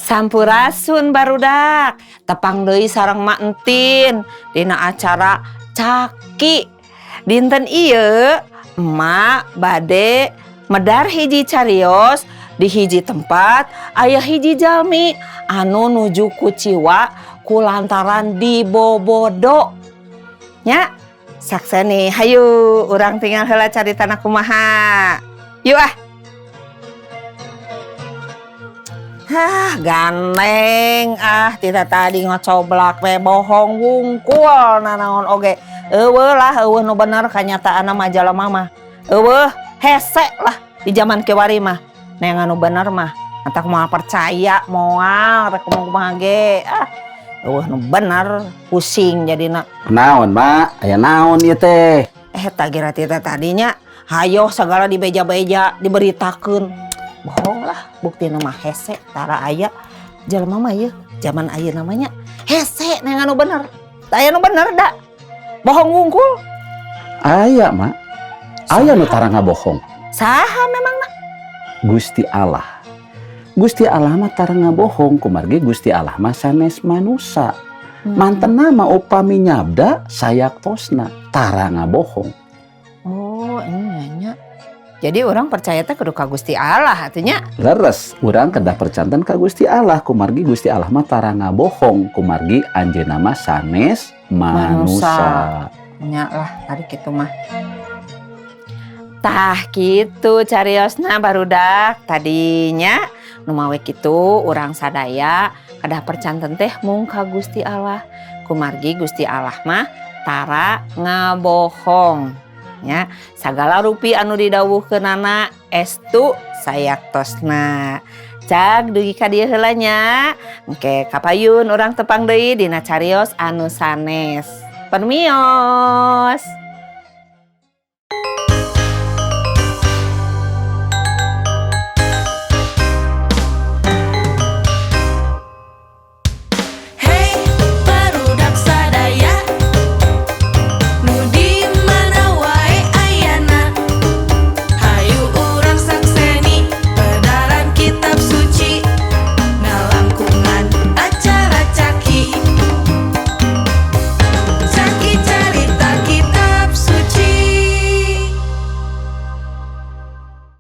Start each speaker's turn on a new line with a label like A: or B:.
A: Sampurasun barudak, tepang deui sareng Mak Entin dina acara Caki. Dinten ieu emak bade medar hiji carios di hiji tempat aya hiji jalmi anu nuju ku Ciwa kulantaran dibobodo. Nya, sakseni hayu urang tinggal heula caritana kumaha. Yuk ah. Ganteng tidak tadi ngocoblak we bohong wungkul nanaon oge. Eueuh lah eueuh nu bener kanyataanna majalah mah. Eueuh hese lah di zaman kiwari mah. Neng anu bener mah entak moal percaya moal rek kumaha ge. Eueuh nu bener pusing jadina.
B: Naon, Mak? Aya naon ieu teh?
A: Eta geura tadinya hayo segala dibeja-beja diberitakeun. Bohong lah, bukti nama hese tara aya jelema mah ieu zaman aya namanya hese neng anu bener. Aya nu bener da. Bohong wungkul.
B: Aya, Mak. Aya nu tara ngabohong.
A: Saha memangna?
B: Gusti Allah. Gusti Allah mah tara ngabohong kumargi Gusti Allah mah sanes manusa. Mantenna mah upami nyabda sayaktosna tara ngabohong.
A: Oh, ini nya. Jadi orang percaya teh kudu ka Gusti Allah atunya.
B: Leres, urang kedah percanten ka Gusti Allah kumargi Gusti Allah mah tara ngabohong kumargi anjeunna mah sanes manusa.
A: Nya lah ari kitu mah. Tah kitu cariosna barudak tadinya nu mawe kitu urang sadaya kedah percanten teh mung ka Gusti Allah kumargi Gusti Allah mah tara ngabohong. Ya, sagala rupi anu didawuhkeunana estu sayaktosna. Cag dugi ka dieu heula nya. Engke kapayun urang tepang deui dina carios anu sanes. Permios.